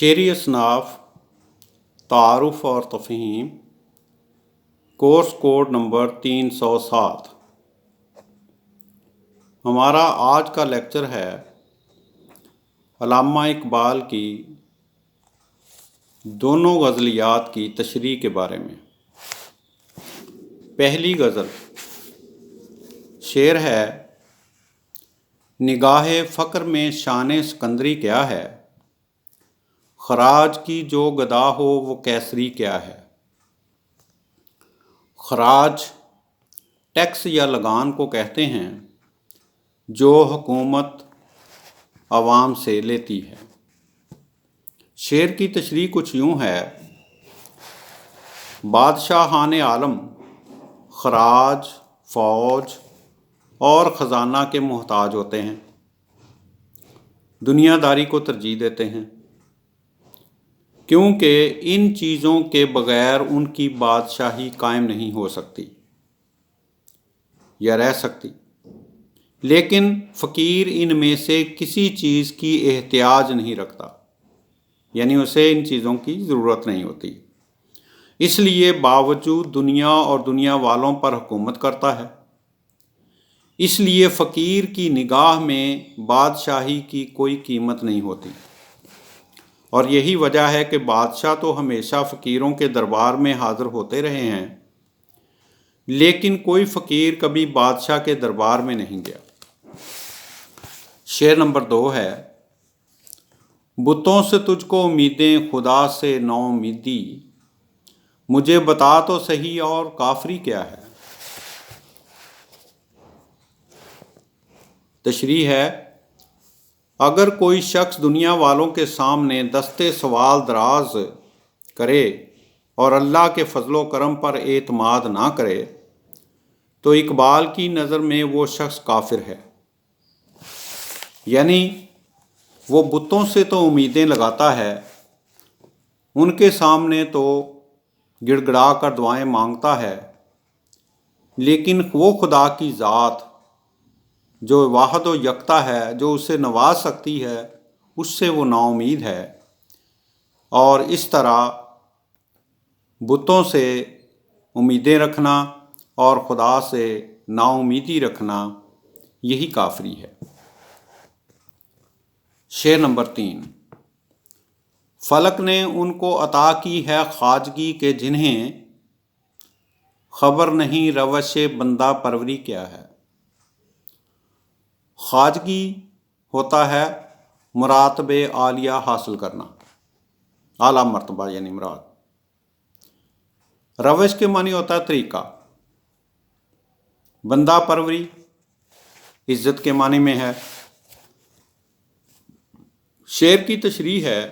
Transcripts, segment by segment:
شعری اصناف تعارف اور تفہیم کورس کوڈ نمبر 307۔ ہمارا آج کا لیکچر ہے علامہ اقبال کی دونوں غزلیات کی تشریح کے بارے میں۔ پہلی غزل شعر ہے: نگاہ فقر میں شان سکندری کیا ہے، خراج کی جو گدا ہو وہ کیسری کیا ہے۔ خراج ٹیکس یا لگان کو کہتے ہیں جو حکومت عوام سے لیتی ہے۔ شعر کی تشریح کچھ یوں ہے: بادشاہان عالم خراج، فوج اور خزانہ کے محتاج ہوتے ہیں، دنیا داری کو ترجیح دیتے ہیں، کیونکہ ان چیزوں کے بغیر ان کی بادشاہی قائم نہیں ہو سکتی یا رہ سکتی۔ لیکن فقیر ان میں سے کسی چیز کی احتیاج نہیں رکھتا، یعنی اسے ان چیزوں کی ضرورت نہیں ہوتی، اس لیے باوجود دنیا اور دنیا والوں پر حکومت کرتا ہے۔ اس لیے فقیر کی نگاہ میں بادشاہی کی کوئی قیمت نہیں ہوتی، اور یہی وجہ ہے کہ بادشاہ تو ہمیشہ فقیروں کے دربار میں حاضر ہوتے رہے ہیں، لیکن کوئی فقیر کبھی بادشاہ کے دربار میں نہیں گیا۔ شعر نمبر 2 ہے: بتوں سے تجھ کو امیدیں، خدا سے نو امیدی، مجھے بتا تو صحیح اور کافری کیا ہے۔ تشریح ہے: اگر کوئی شخص دنیا والوں کے سامنے دستے سوال دراز کرے اور اللہ کے فضل و کرم پر اعتماد نہ کرے تو اقبال کی نظر میں وہ شخص کافر ہے، یعنی وہ بتوں سے تو امیدیں لگاتا ہے، ان کے سامنے تو گڑ گڑا کر دعائیں مانگتا ہے، لیکن وہ خدا کی ذات جو واحد و یکتا ہے، جو اسے نواز سکتی ہے، اس سے وہ نا امید ہے۔ اور اس طرح بتوں سے امیدیں رکھنا اور خدا سے نا امیدی رکھنا یہی کافری ہے۔ شعر نمبر 3: فلک نے ان کو عطا کی ہے خواجگی کے جنہیں خبر نہیں روش بندہ پروری کیا ہے۔ خواجگی ہوتا ہے مراتب عالیہ حاصل کرنا، اعلیٰ مرتبہ یعنی مراد۔ روش کے معنی ہوتا ہے طریقہ، بندہ پروری عزت کے معنی میں ہے۔ شعر کی تشریح ہے: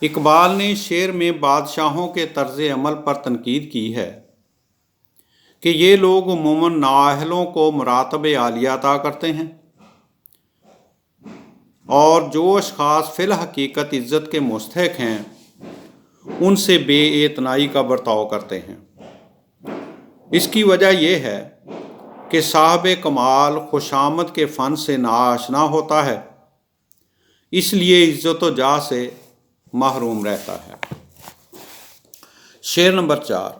اقبال نے شعر میں بادشاہوں کے طرز عمل پر تنقید کی ہے کہ یہ لوگ عموماً نااہلوں کو مراتب عالیہ عطا کرتے ہیں، اور جو اشخاص فی الحقیقت عزت کے مستحق ہیں ان سے بے اعتنائی کا برتاؤ کرتے ہیں۔ اس کی وجہ یہ ہے کہ صاحب کمال خوشامد کے فن سے ناآشنا ہوتا ہے، اس لیے عزت و جاہ سے محروم رہتا ہے۔ شعر نمبر 4: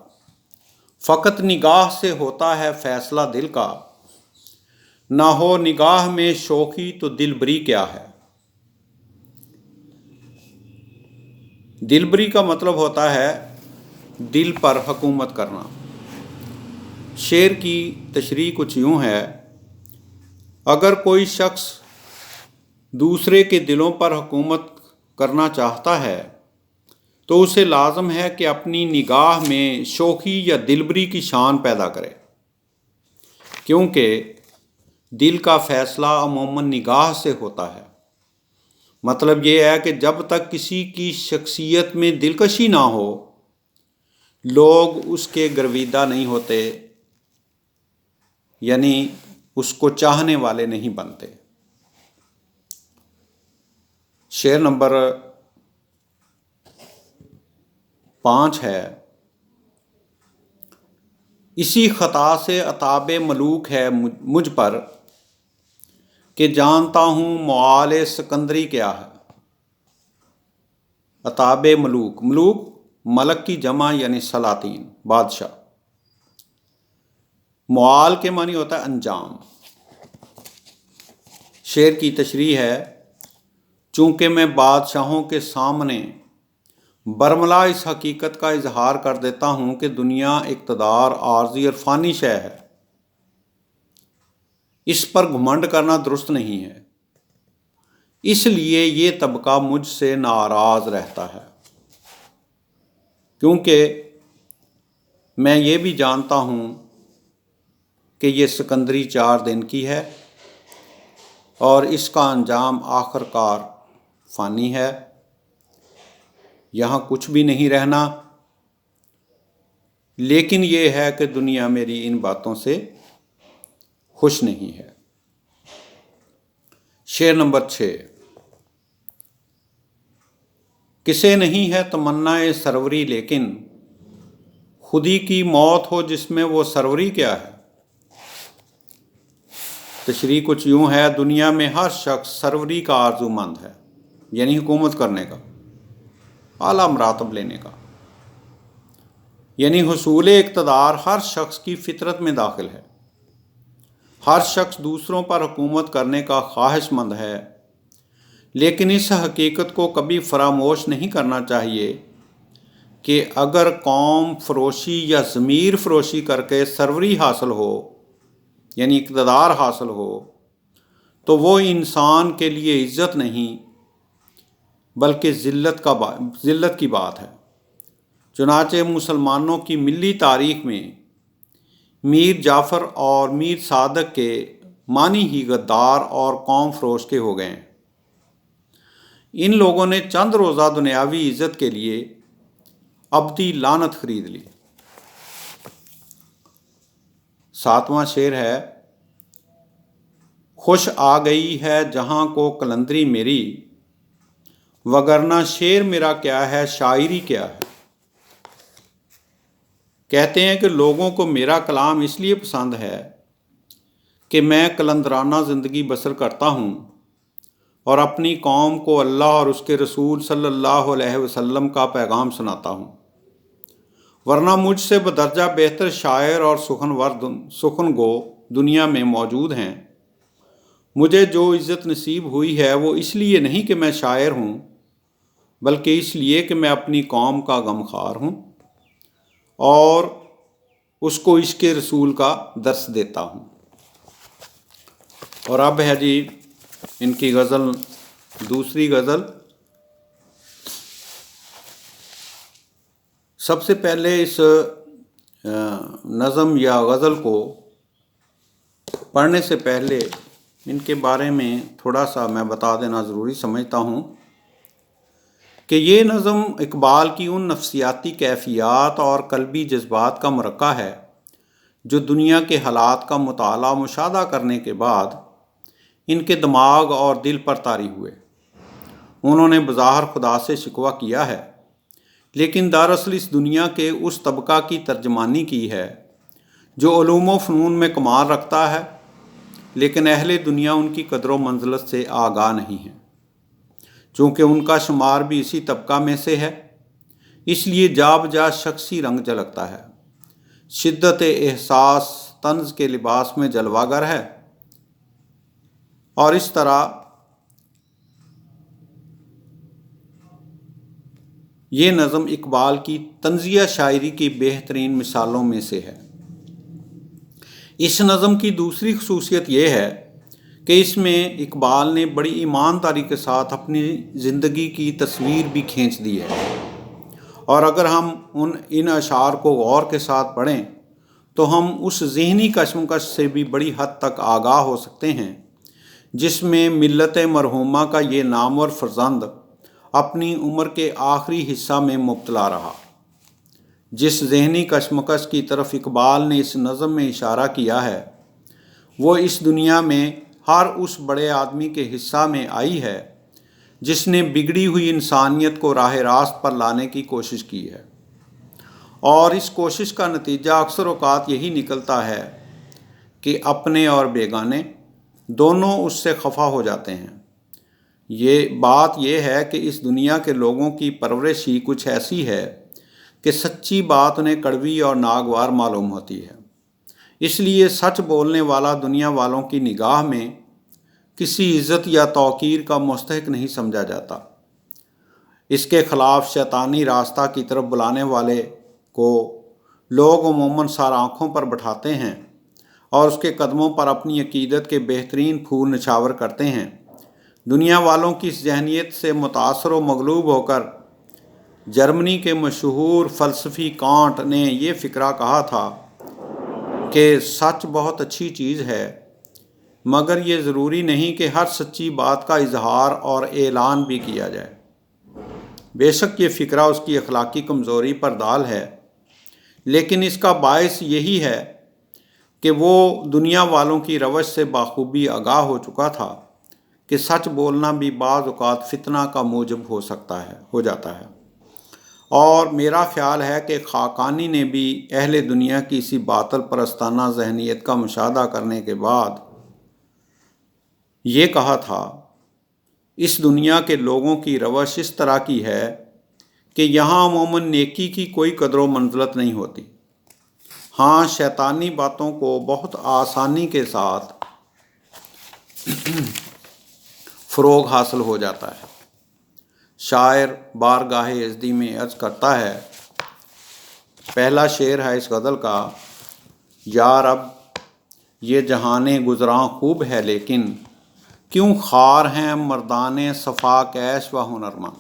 فقط نگاہ سے ہوتا ہے فیصلہ دل کا، نہ ہو نگاہ میں شوخی تو دلبری کیا ہے۔ دلبری کا مطلب ہوتا ہے دل پر حکومت کرنا۔ شعر کی تشریح کچھ یوں ہے: اگر کوئی شخص دوسرے کے دلوں پر حکومت کرنا چاہتا ہے تو اسے لازم ہے کہ اپنی نگاہ میں شوخی یا دلبری کی شان پیدا کرے، کیونکہ دل کا فیصلہ عموماً نگاہ سے ہوتا ہے۔ مطلب یہ ہے کہ جب تک کسی کی شخصیت میں دلکشی نہ ہو، لوگ اس کے گرویدہ نہیں ہوتے، یعنی اس کو چاہنے والے نہیں بنتے۔ شعر نمبر 5 ہے: اسی خطا سے عتاب ملوک ہے مجھ پر کہ جانتا ہوں موال سکندری کیا ہے۔ اتاب ملوک، ملوک ملک کی جمع یعنی سلاطین، بادشاہ۔ موال کے معنی ہوتا ہے انجام۔ شعر کی تشریح ہے: چونکہ میں بادشاہوں کے سامنے برملا اس حقیقت کا اظہار کر دیتا ہوں کہ دنیا اقتدار عارضی اور فانی شے ہے، اس پر گھمنڈ کرنا درست نہیں ہے، اس لیے یہ طبقہ مجھ سے ناراض رہتا ہے، کیونکہ میں یہ بھی جانتا ہوں کہ یہ سکندری 4 دن کی ہے اور اس کا انجام آخر کار فانی ہے، یہاں کچھ بھی نہیں رہنا، لیکن یہ ہے کہ دنیا میری ان باتوں سے خوش نہیں ہے۔ شعر نمبر 6: کسے نہیں ہے تمنا سروری، لیکن خودی کی موت ہو جس میں وہ سروری کیا ہے۔ تشریح کچھ یوں ہے: دنیا میں ہر شخص سروری کا آرزو مند ہے، یعنی حکومت کرنے کا، اعلیٰ مراتب لینے کا، یعنی حصول اقتدار ہر شخص کی فطرت میں داخل ہے۔ ہر شخص دوسروں پر حکومت کرنے کا خواہش مند ہے، لیکن اس حقیقت کو کبھی فراموش نہیں کرنا چاہیے کہ اگر قوم فروشی یا ضمیر فروشی کر کے سروری حاصل ہو، یعنی اقتدار حاصل ہو، تو وہ انسان کے لیے عزت نہیں بلکہ ذلت کی بات ہے۔ چنانچہ مسلمانوں کی ملی تاریخ میں میر جعفر اور میر صادق کے معنی ہی غدار اور قوم فروش کے ہو گئے ہیں۔ ان لوگوں نے چند روزہ دنیاوی عزت کے لیے ابدی لعنت خرید لی۔ 7واں شعر ہے: خوش آ گئی ہے جہاں کو قلندری میری، وگرنہ شعر میرا کیا ہے، شاعری کیا ہے۔ کہتے ہیں کہ لوگوں کو میرا کلام اس لیے پسند ہے کہ میں قلندرانہ زندگی بسر کرتا ہوں اور اپنی قوم کو اللہ اور اس کے رسول صلی اللہ علیہ وسلم کا پیغام سناتا ہوں، ورنہ مجھ سے بدرجہ بہتر شاعر اور سخن گو دنیا میں موجود ہیں۔ مجھے جو عزت نصیب ہوئی ہے وہ اس لیے نہیں کہ میں شاعر ہوں، بلکہ اس لیے کہ میں اپنی قوم کا غمخوار ہوں اور اس کو عشق رسول کا درس دیتا ہوں۔ اور اب ہے جی ان کی غزل، دوسری غزل۔ سب سے پہلے اس نظم یا غزل کو پڑھنے سے پہلے ان کے بارے میں تھوڑا سا میں بتا دینا ضروری سمجھتا ہوں کہ یہ نظم اقبال کی ان نفسیاتی کیفیات اور قلبی جذبات کا مرقع ہے جو دنیا کے حالات کا مطالعہ مشاہدہ کرنے کے بعد ان کے دماغ اور دل پر طاری ہوئے۔ انہوں نے بظاہر خدا سے شکوہ کیا ہے، لیکن دراصل اس دنیا کے اس طبقہ کی ترجمانی کی ہے جو علوم و فنون میں کمال رکھتا ہے، لیکن اہل دنیا ان کی قدر و منزلت سے آگاہ نہیں ہے۔ چونکہ ان کا شمار بھی اسی طبقہ میں سے ہے، اس لیے جا بجا شخصی رنگ جھلکتا ہے، شدت احساس طنز کے لباس میں جلوہ گر ہے، اور اس طرح یہ نظم اقبال کی طنزیہ شاعری کی بہترین مثالوں میں سے ہے۔ اس نظم کی دوسری خصوصیت یہ ہے کہ اس میں اقبال نے بڑی ایمانداری کے ساتھ اپنی زندگی کی تصویر بھی کھینچ دی ہے، اور اگر ہم ان اشعار کو غور کے ساتھ پڑھیں تو ہم اس ذہنی کشمکش سے بھی بڑی حد تک آگاہ ہو سکتے ہیں جس میں ملت مرحومہ کا یہ نامور فرزند اپنی عمر کے آخری حصہ میں مبتلا رہا۔ جس ذہنی کشمکش کی طرف اقبال نے اس نظم میں اشارہ کیا ہے وہ اس دنیا میں ہر اس بڑے آدمی کے حصہ میں آئی ہے جس نے بگڑی ہوئی انسانیت کو راہ راست پر لانے کی کوشش کی ہے، اور اس کوشش کا نتیجہ اکثر اوقات یہی نکلتا ہے کہ اپنے اور بیگانے دونوں اس سے خفا ہو جاتے ہیں، یہ ہے کہ اس دنیا کے لوگوں کی پرورش ہی کچھ ایسی ہے کہ سچی بات انہیں کڑوی اور ناگوار معلوم ہوتی ہے۔ اس لیے سچ بولنے والا دنیا والوں کی نگاہ میں کسی عزت یا توقیر کا مستحق نہیں سمجھا جاتا۔ اس کے خلاف شیطانی راستہ کی طرف بلانے والے کو لوگ عموماً سر آنکھوں پر بٹھاتے ہیں اور اس کے قدموں پر اپنی عقیدت کے بہترین پھول نچھاور کرتے ہیں۔ دنیا والوں کی اس ذہنیت سے متاثر و مغلوب ہو کر جرمنی کے مشہور فلسفی کانٹ نے یہ فقرہ کہا تھا کہ سچ بہت اچھی چیز ہے، مگر یہ ضروری نہیں کہ ہر سچی بات کا اظہار اور اعلان بھی کیا جائے۔ بے شک یہ فقرہ اس کی اخلاقی کمزوری پر دال ہے، لیکن اس کا باعث یہی ہے کہ وہ دنیا والوں کی روش سے بخوبی آگاہ ہو چکا تھا کہ سچ بولنا بھی بعض اوقات فتنہ کا موجب ہو جاتا ہے۔ اور میرا خیال ہے کہ خاقانی نے بھی اہل دنیا کی اسی باطل پرستانہ ذہنیت کا مشاہدہ کرنے کے بعد یہ کہا تھا، اس دنیا کے لوگوں کی روش اس طرح کی ہے کہ یہاں عموماً نیکی کی کوئی قدر و منزلت نہیں ہوتی۔ ہاں، شیطانی باتوں کو بہت آسانی کے ساتھ فروغ حاصل ہو جاتا ہے۔ شاعر بارگاہ یزدی میں عرض کرتا ہے، پہلا شعر ہے اس غزل کا، یا رب یہ جہان گزراں خوب ہے لیکن کیوں خوار ہیں مردان صفا کیش و ہنرمند۔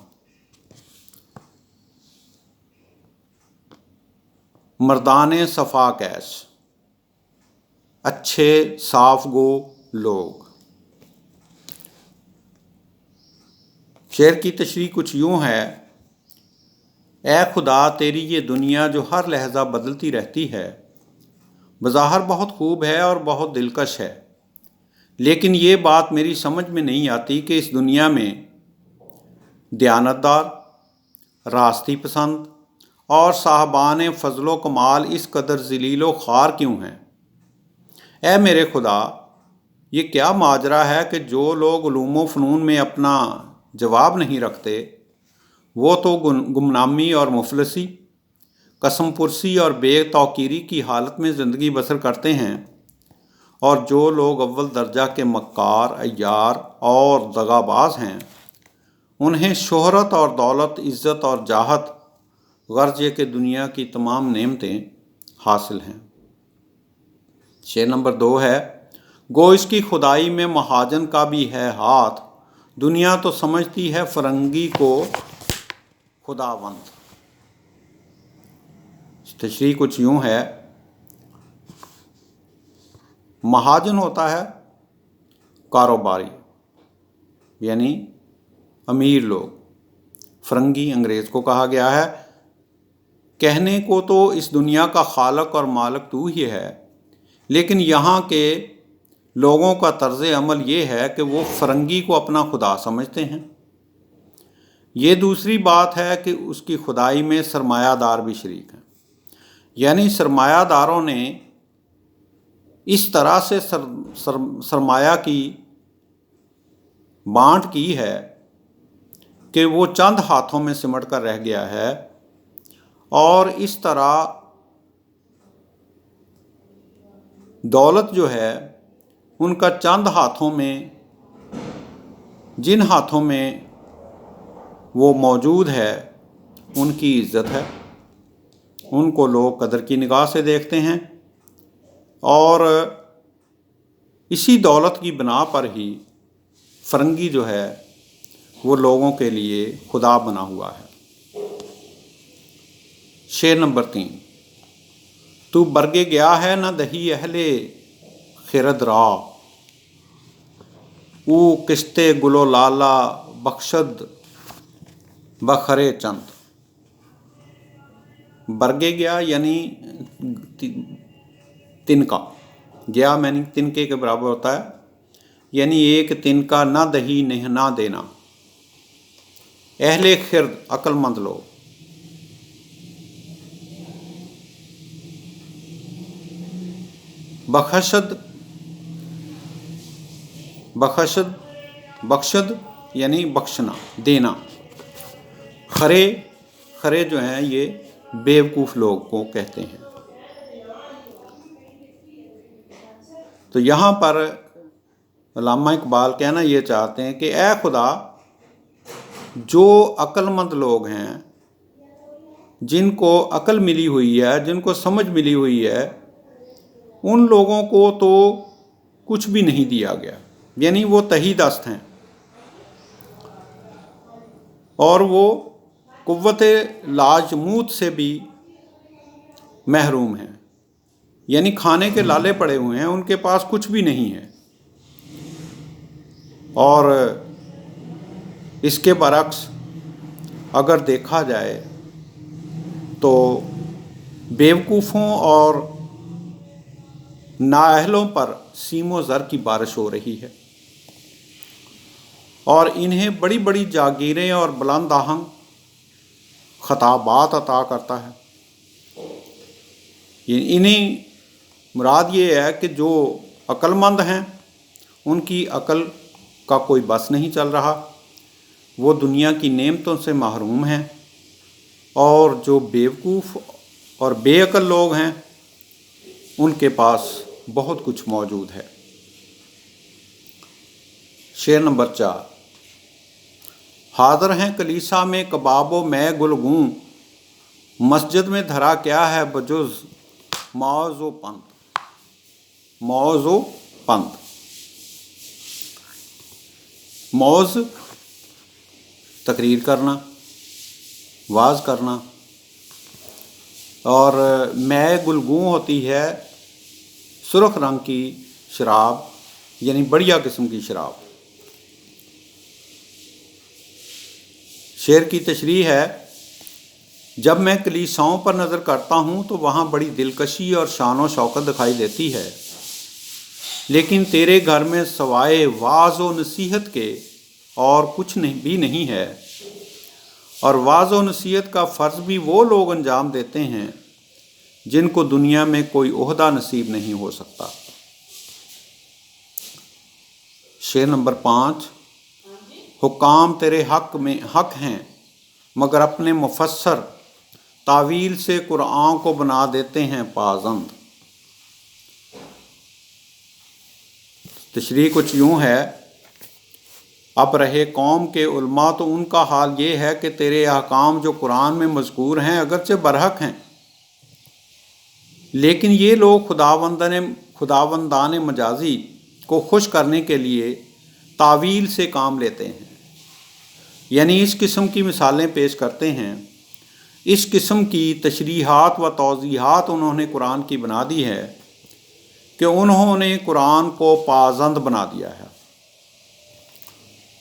مردان صفا کیش، اچھے صاف گو لوگ۔ شعر کی تشریح کچھ یوں ہے، اے خدا تیری یہ دنیا جو ہر لحظہ بدلتی رہتی ہے بظاہر بہت خوب ہے اور بہت دلکش ہے، لیکن یہ بات میری سمجھ میں نہیں آتی کہ اس دنیا میں دیانتدار، راستی پسند اور صاحبان فضل و کمال اس قدر ذلیل و خوار کیوں ہیں۔ اے میرے خدا، یہ کیا ماجرا ہے کہ جو لوگ علوم و فنون میں اپنا جواب نہیں رکھتے وہ تو گمنامی اور مفلسی، قسم پرسی اور بے توقیری کی حالت میں زندگی بسر کرتے ہیں، اور جو لوگ اول درجہ کے مکار، عیار اور دغاباز ہیں انہیں شہرت اور دولت، عزت اور جاہت، غرض یہ کہ دنیا کی تمام نعمتیں حاصل ہیں۔ شعر نمبر 2 ہے، گو اس کی خدائی میں مہاجن کا بھی ہے ہاتھ، دنیا تو سمجھتی ہے فرنگی کو خداوند۔ تشریح کچھ یوں ہے، مہاجن ہوتا ہے کاروباری یعنی امیر لوگ، فرنگی انگریز کو کہا گیا ہے۔ کہنے کو تو اس دنیا کا خالق اور مالک تو ہی ہے، لیکن یہاں کے لوگوں کا طرز عمل یہ ہے کہ وہ فرنگی کو اپنا خدا سمجھتے ہیں۔ یہ دوسری بات ہے کہ اس کی خدائی میں سرمایہ دار بھی شریک ہیں، یعنی سرمایہ داروں نے اس طرح سے سرمایہ کی بانٹ کی ہے کہ وہ چند ہاتھوں میں سمٹ کر رہ گیا ہے، اور اس طرح دولت جو ہے ان کا چند ہاتھوں میں، جن ہاتھوں میں وہ موجود ہے ان کی عزت ہے، ان کو لوگ قدر کی نگاہ سے دیکھتے ہیں، اور اسی دولت کی بنا پر ہی فرنگی جو ہے وہ لوگوں کے لیے خدا بنا ہوا ہے۔ شعر نمبر 3، تو برگے گیا ہے نہ دہی اہل خرد را، او کشتے گل و لالا بخشد بخرے چند۔ برگے گیا یعنی تنکا، گیا یعنی تنکے کے برابر ہوتا ہے، یعنی ایک تنکا نہ دہی نہ دینا۔ اہل خرد عقل مند لوگ، بخشد یعنی بخشنا، دینا. خرے جو ہیں یہ بیوقوف لوگ کو کہتے ہیں. تو یہاں پر علامہ اقبال کہنا یہ چاہتے ہیں کہ اے خدا، جو عقل مند لوگ ہیں، جن کو عقل ملی ہوئی ہے، جن کو سمجھ ملی ہوئی ہے، ان لوگوں کو تو کچھ بھی نہیں دیا گیا، یعنی وہ تہی دست ہیں اور وہ قوت لاجمود سے بھی محروم ہیں، یعنی کھانے کے لالے پڑے ہوئے ہیں، ان کے پاس کچھ بھی نہیں ہے. اور اس کے برعکس اگر دیکھا جائے تو بیوقوفوں اور نااہلوں پر سیم و زر کی بارش ہو رہی ہے اور انہیں بڑی بڑی جاگیریں اور بلند آہنگ خطابات عطا کرتا ہے. انہیں مراد یہ ہے کہ جو عقل مند ہیں ان کی عقل کا کوئی بس نہیں چل رہا، وہ دنیا کی نعمتوں سے محروم ہیں، اور جو بیوقوف اور بے عقل لوگ ہیں ان کے پاس بہت کچھ موجود ہے. شعر نمبر 4. حاضر ہیں کلیسا میں کباب و میں گلگوں، مسجد میں دھرا کیا ہے بجز موعظ و پند. موعظ و پند، موعظ تقریر کرنا، واعظ کرنا، اور میں گلگوں ہوتی ہے سرخ رنگ کی شراب، یعنی بڑھیا قسم کی شراب. شعر کی تشریح ہے: جب میں کلیساؤں پر نظر کرتا ہوں تو وہاں بڑی دلکشی اور شان و شوکت دکھائی دیتی ہے، لیکن تیرے گھر میں سوائے واعظ و نصیحت کے اور کچھ بھی نہیں ہے، اور واعظ و نصیحت کا فرض بھی وہ لوگ انجام دیتے ہیں جن کو دنیا میں کوئی عہدہ نصیب نہیں ہو سکتا. شعر نمبر 5. حکام تیرے حق ہیں مگر اپنے مفسر تعویل سے قرآن کو بنا دیتے ہیں پازند. تشریح کچھ یوں ہے: اب رہے قوم کے علماء تو ان کا حال یہ ہے کہ تیرے احکام جو قرآن میں مذکور ہیں اگرچہ برحق ہیں، لیکن یہ لوگ خداوندان مجازی کو خوش کرنے کے لیے تعویل سے کام لیتے ہیں، یعنی اس قسم کی مثالیں پیش کرتے ہیں، اس قسم کی تشریحات و توضیحات انہوں نے قرآن کی بنا دی ہے کہ انہوں نے قرآن کو پازند بنا دیا ہے.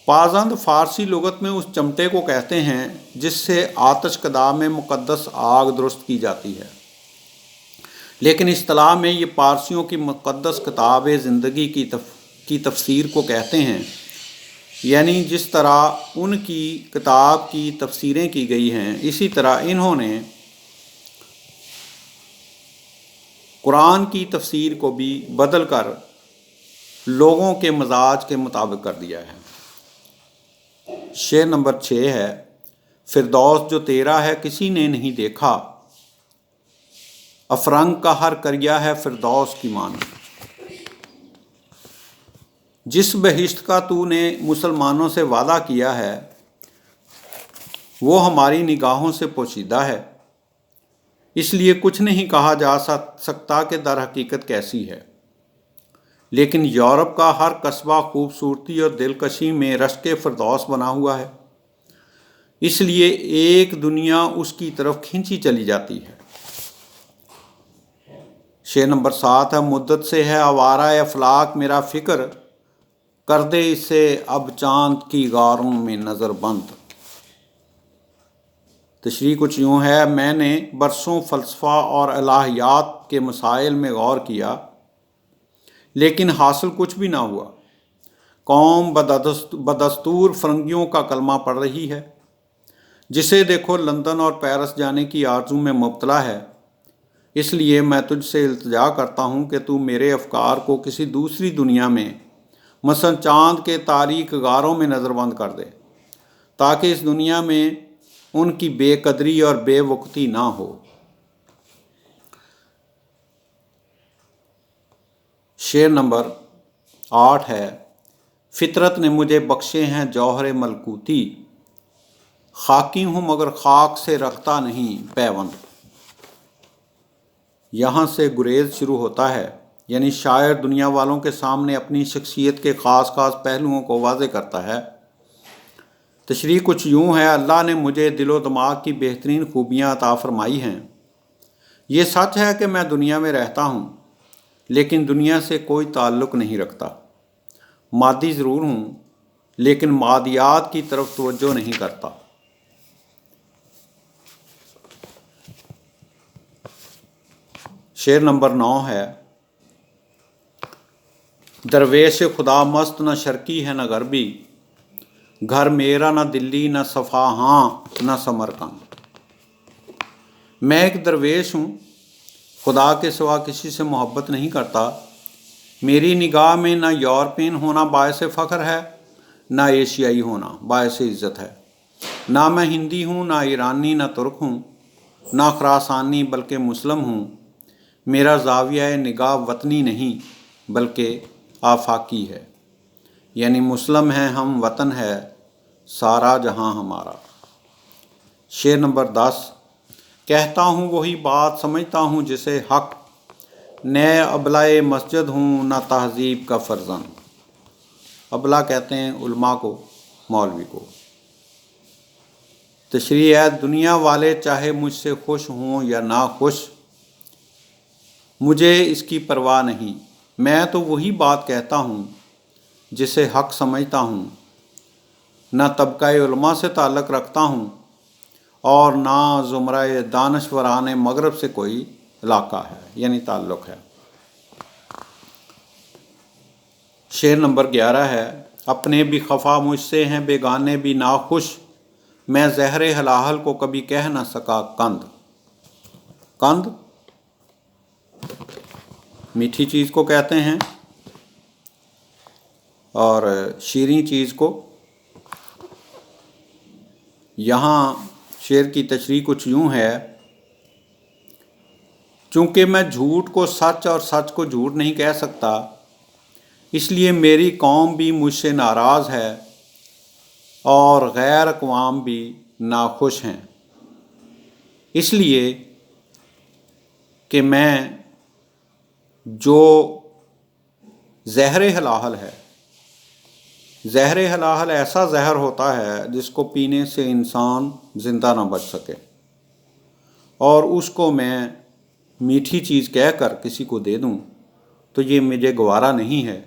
پازند فارسی لغت میں اس چمٹے کو کہتے ہیں جس سے آتش کدہ میں مقدس آگ درست کی جاتی ہے، لیکن اصطلاح میں یہ پارسیوں کی مقدس کتاب زندگی کی تفسیر کو کہتے ہیں، یعنی جس طرح ان کی کتاب کی تفسیریں کی گئی ہیں اسی طرح انہوں نے قرآن کی تفسیر کو بھی بدل کر لوگوں کے مزاج کے مطابق کر دیا ہے. شعر نمبر 6 ہے: فردوس جو تیرا ہے کسی نے نہیں دیکھا، افرنگ کا ہر کریا ہے فردوس کی مانند. جس بہشت کا تو نے مسلمانوں سے وعدہ کیا ہے وہ ہماری نگاہوں سے پوشیدہ ہے، اس لیے کچھ نہیں کہا جا سکتا کہ در حقیقت کیسی ہے، لیکن یورپ کا ہر قصبہ خوبصورتی اور دلکشی میں رشک فردوس بنا ہوا ہے، اس لیے ایک دنیا اس کی طرف کھینچی چلی جاتی ہے. شعر نمبر 7 ہے: مدت سے ہے آوارہ افلاک میرا فکر، کر دے اسے اب چاند کی غاروں میں نظر بند. تشریح کچھ یوں ہے: میں نے برسوں فلسفہ اور الہیات کے مسائل میں غور کیا لیکن حاصل کچھ بھی نہ ہوا. قوم بدستور فرنگیوں کا کلمہ پڑھ رہی ہے، جسے دیکھو لندن اور پیرس جانے کی آرزو میں مبتلا ہے. اس لیے میں تجھ سے التجا کرتا ہوں کہ تو میرے افکار کو کسی دوسری دنیا میں مثلا چاند کے تاریک غاروں میں نظر بند کر دے تاکہ اس دنیا میں ان کی بے قدری اور بے وقتی نہ ہو۔ شعر نمبر 8 ہے، فطرت نے مجھے بخشے ہیں جوہر ملکوتی، خاکی ہوں مگر خاک سے رکھتا نہیں پیوند۔ یہاں سے گریز شروع ہوتا ہے، یعنی شاعر دنیا والوں کے سامنے اپنی شخصیت کے خاص خاص پہلوؤں کو واضح کرتا ہے۔ تشریح کچھ یوں ہے، اللہ نے مجھے دل و دماغ کی بہترین خوبیاں عطا فرمائی ہیں۔ یہ سچ ہے کہ میں دنیا میں رہتا ہوں لیکن دنیا سے کوئی تعلق نہیں رکھتا۔ مادی ضرور ہوں لیکن مادیات کی طرف توجہ نہیں کرتا۔ شعر نمبر 9 ہے، درویش خدا مست نہ شرقی ہے نہ غربی، گھر میرا نہ دلی نہ صفاہاں نہ سمرقند۔ میں ایک درویش ہوں، خدا کے سوا کسی سے محبت نہیں کرتا۔ میری نگاہ میں نہ یورپین ہونا باعث فخر ہے نہ ایشیائی ہونا باعث عزت ہے۔ نہ میں ہندی ہوں نہ ایرانی نہ ترک ہوں نہ خراسانی بلکہ مسلم ہوں۔ میرا زاویہ نگاہ وطنی نہیں بلکہ آفاقی ہے، یعنی مسلم ہے ہم، وطن ہے سارا جہاں ہمارا۔ شعر نمبر 10، کہتا ہوں وہی بات سمجھتا ہوں جسے حق، نئے ابلائے مسجد ہوں نہ تہذیب کا فرزند۔ ابلا کہتے ہیں علماء کو، مولوی کو۔ تشریح ہے، دنیا والے چاہے مجھ سے خوش ہوں یا نہ خوش، مجھے اس کی پرواہ نہیں۔ میں تو وہی بات کہتا ہوں جسے حق سمجھتا ہوں، نہ طبقہ علماء سے تعلق رکھتا ہوں اور نہ زمرہ دانشوران مغرب سے کوئی علاقہ ہے، یعنی تعلق ہے۔ شعر نمبر 11 ہے، اپنے بھی خفا مجھ سے ہیں بیگانے بھی ناخوش، میں زہر ہلاہل کو کبھی کہہ نہ سکا کند۔ کند میٹھی چیز کو کہتے ہیں اور شیریں چیز کو۔ یہاں شعر کی تشریح کچھ یوں ہے، چونکہ میں جھوٹ کو سچ اور سچ کو جھوٹ نہیں کہہ سکتا، اس لیے میری قوم بھی مجھ سے ناراض ہے اور غیر اقوام بھی ناخوش ہیں، اس لیے کہ میں جو زہر ہلاہل ہے، زہر ہلاہل ایسا زہر ہوتا ہے جس کو پینے سے انسان زندہ نہ بچ سکے، اور اس کو میں میٹھی چیز کہہ کر کسی کو دے دوں تو یہ مجھے گوارا نہیں ہے۔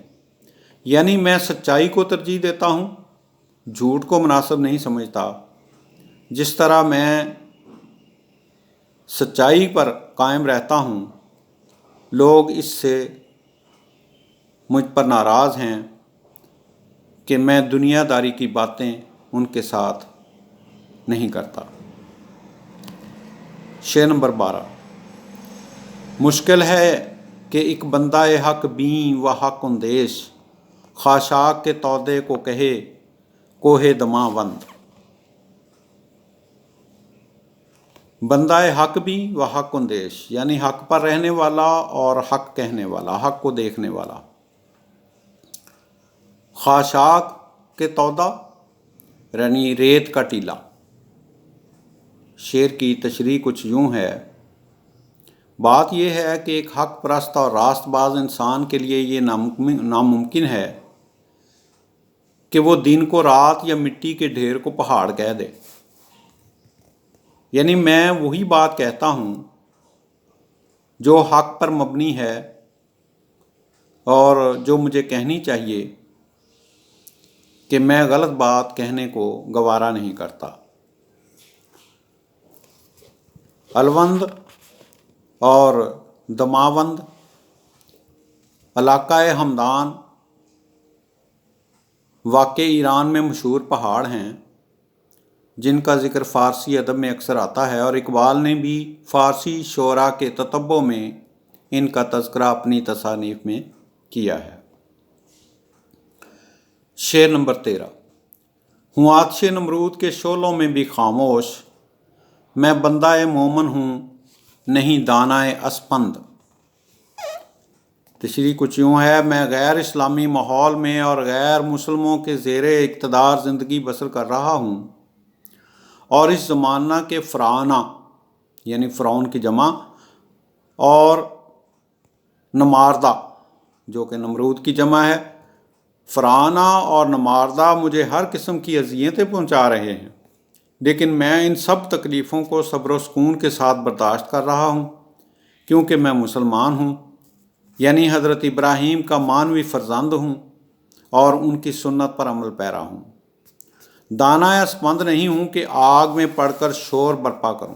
یعنی میں سچائی کو ترجیح دیتا ہوں، جھوٹ کو مناسب نہیں سمجھتا۔ جس طرح میں سچائی پر قائم رہتا ہوں، لوگ اس سے مجھ پر ناراض ہیں کہ میں دنیا داری کی باتیں ان کے ساتھ نہیں کرتا۔ شعر نمبر 12، مشکل ہے کہ ایک بندہ حق بین و حق اندیش، خاشاک کے تودے کو کہے کوہ دماں وند۔ بندہ حق بھی و حق اندیش، یعنی حق پر رہنے والا اور حق کہنے والا، حق کو دیکھنے والا۔ خاشاک کے تودا یعنی ریت کا ٹیلا۔ شعر کی تشریح کچھ یوں ہے، بات یہ ہے کہ ایک حق پرست اور راست باز انسان کے لیے یہ ناممکن ہے کہ وہ دن کو رات یا مٹی کے ڈھیر کو پہاڑ کہہ دے۔ یعنی میں وہی بات کہتا ہوں جو حق پر مبنی ہے اور جو مجھے کہنی چاہیے، کہ میں غلط بات کہنے کو گوارا نہیں کرتا۔ الوند اور دماوند علاقہ ہمدان واقع ایران میں مشہور پہاڑ ہیں جن کا ذکر فارسی ادب میں اکثر آتا ہے، اور اقبال نے بھی فارسی شعراء کے تتبع میں ان کا تذکرہ اپنی تصانیف میں کیا ہے۔ شعر نمبر 13۔ ہوں آتش نمرود کے شعلوں میں بھی خاموش، میں بندہ مومن ہوں نہیں دانہ اسپند۔ تشریح کچھ یوں ہے، میں غیر اسلامی ماحول میں اور غیر مسلموں کے زیر اقتدار زندگی بسر کر رہا ہوں، اور اس زمانہ کے فرعونہ یعنی فرعون کی جمع اور نماردہ جو کہ نمرود کی جمع ہے، فرعونہ اور نماردہ مجھے ہر قسم کی اذیتیں پہنچا رہے ہیں، لیکن میں ان سب تکلیفوں کو صبر و سکون کے ساتھ برداشت کر رہا ہوں، کیونکہ میں مسلمان ہوں، یعنی حضرت ابراہیم کا مانوی فرزند ہوں اور ان کی سنت پر عمل پیرا ہوں۔ دانہ اسپند نہیں ہوں کہ آگ میں پڑ کر شور برپا کروں۔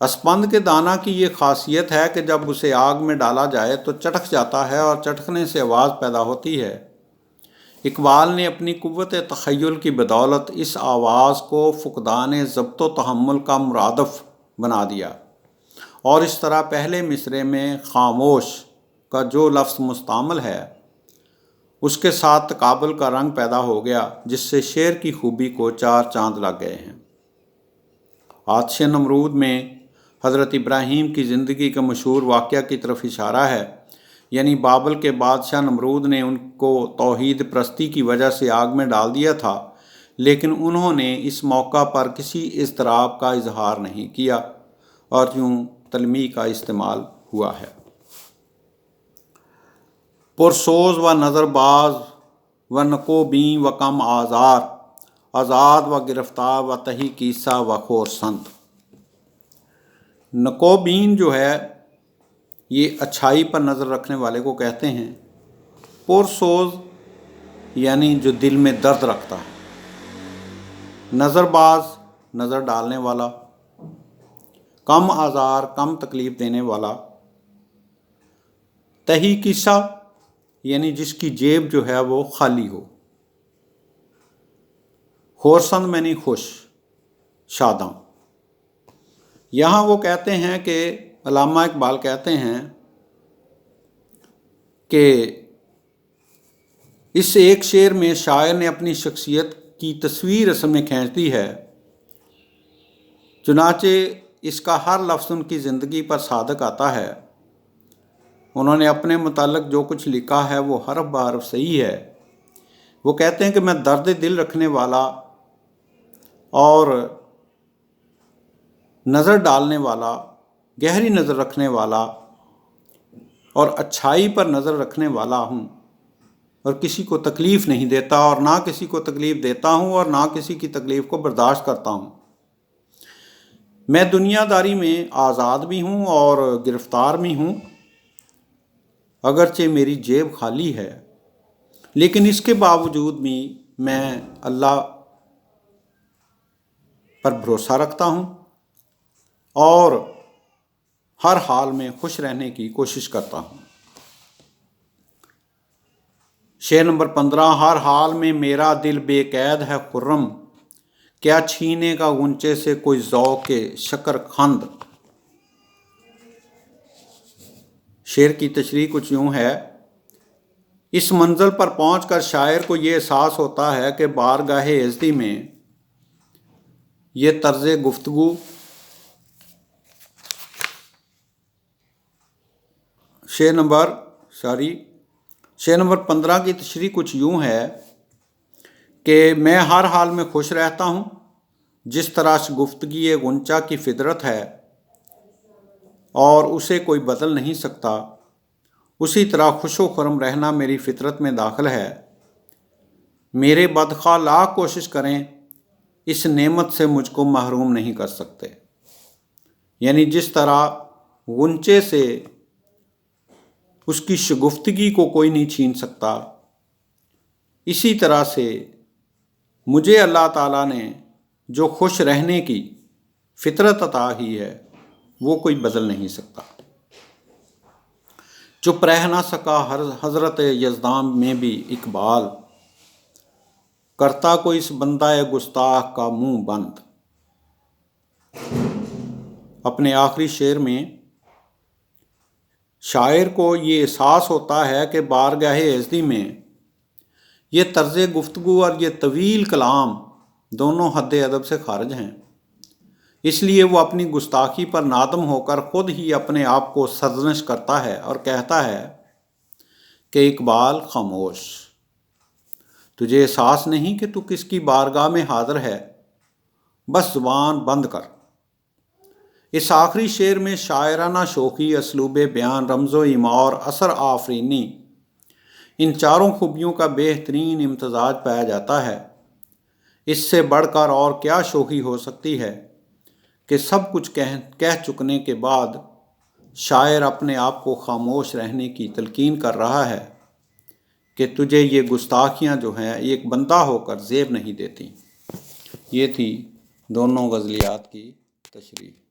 اسپند کے دانہ کی یہ خاصیت ہے کہ جب اسے آگ میں ڈالا جائے تو چٹک جاتا ہے اور چٹکنے سے آواز پیدا ہوتی ہے۔ اقبال نے اپنی قوت تخیل کی بدولت اس آواز کو فقدان ضبط و تحمل کا مرادف بنا دیا، اور اس طرح پہلے مصرعے میں خاموش کا جو لفظ مستعمل ہے اس کے ساتھ تقابل کا رنگ پیدا ہو گیا، جس سے شعر کی خوبی کو چار چاند لگ گئے ہیں۔ آتش نمرود میں حضرت ابراہیم کی زندگی کا مشہور واقعہ کی طرف اشارہ ہے، یعنی بابل کے بادشاہ نمرود نے ان کو توحید پرستی کی وجہ سے آگ میں ڈال دیا تھا، لیکن انہوں نے اس موقع پر کسی اضطراب کا اظہار نہیں کیا، اور یوں تلمیح کا استعمال ہوا ہے۔ پرسوز و نظر باز و نکو بیں و کم آزار، آزاد و گرفتار و تہی کیسا و خورسند۔ نکوبین جو ہے یہ اچھائی پر نظر رکھنے والے کو کہتے ہیں۔ پرسوز یعنی جو دل میں درد رکھتا ہے، نظر باز نظر ڈالنے والا، کم آزار کم تکلیف دینے والا، تہی کیسا یعنی جس کی جیب جو ہے وہ خالی ہو، خورسند میں نہیں خوش شاداں۔ یہاں وہ کہتے ہیں کہ علامہ اقبال کہتے ہیں کہ اس ایک شعر میں شاعر نے اپنی شخصیت کی تصویر اصل میں کھینچ دی ہے، چنانچہ اس کا ہر لفظ ان کی زندگی پر صادق آتا ہے۔ انہوں نے اپنے متعلق جو کچھ لکھا ہے وہ حرف بحرف صحیح ہے۔ وہ کہتے ہیں کہ میں درد دل رکھنے والا اور نظر ڈالنے والا، گہری نظر رکھنے والا اور اچھائی پر نظر رکھنے والا ہوں، اور کسی کو تکلیف نہیں دیتا اور نہ کسی کو تکلیف دیتا ہوں اور نہ کسی کی تکلیف کو برداشت کرتا ہوں۔ میں دنیا داری میں آزاد بھی ہوں اور گرفتار بھی ہوں، اگرچہ میری جیب خالی ہے، لیکن اس کے باوجود بھی میں اللہ پر بھروسہ رکھتا ہوں اور ہر حال میں خوش رہنے کی کوشش کرتا ہوں۔ شعر نمبر 15۔ ہر حال میں میرا دل بے قید ہے خرم، کیا چھینے کا غنچے سے کوئی ذوق شکر خند۔ شعر کی تشریح کچھ یوں ہے، اس منزل پر پہنچ کر شاعر کو یہ احساس ہوتا ہے کہ بارگاہ عزتی میں یہ طرز گفتگو شعر نمبر 15 کی تشریح کچھ یوں ہے کہ میں ہر حال میں خوش رہتا ہوں، جس طرح گفتگی غنچہ کی فطرت ہے اور اسے کوئی بدل نہیں سکتا، اسی طرح خوش و خرم رہنا میری فطرت میں داخل ہے۔ میرے بدخواہ لاکھ کوشش کریں اس نعمت سے مجھ کو محروم نہیں کر سکتے، یعنی جس طرح غنچے سے اس کی شگفتگی کو کوئی نہیں چھین سکتا، اسی طرح سے مجھے اللہ تعالیٰ نے جو خوش رہنے کی فطرت عطا کی ہے وہ کوئی بدل نہیں سکتا۔ چپ رہ نہ سکا حضرت یزدان میں بھی اقبال، کرتا کو اس بندہ گستاخ کا منہ بند۔ اپنے آخری شعر میں شاعر کو یہ احساس ہوتا ہے کہ بارگاہ عزتی میں یہ طرز گفتگو اور یہ طویل کلام دونوں حد ادب سے خارج ہیں، اس لیے وہ اپنی گستاخی پر نادم ہو کر خود ہی اپنے آپ کو سرزنش کرتا ہے اور کہتا ہے کہ اقبال خاموش، تجھے احساس نہیں کہ تو کس کی بارگاہ میں حاضر ہے، بس زبان بند کر۔ اس آخری شعر میں شاعرانہ شوخی، اسلوب بیان، رمز و ایما اور اثر آفرینی، ان چاروں خوبیوں کا بہترین امتزاج پایا جاتا ہے۔ اس سے بڑھ کر اور کیا شوخی ہو سکتی ہے کہ سب کچھ کہہ چکنے کے بعد شاعر اپنے آپ کو خاموش رہنے کی تلقین کر رہا ہے کہ تجھے یہ گستاخیاں جو ہیں ایک بندہ ہو کر زیب نہیں دیتی۔ یہ تھی دونوں غزلیات کی تشریح۔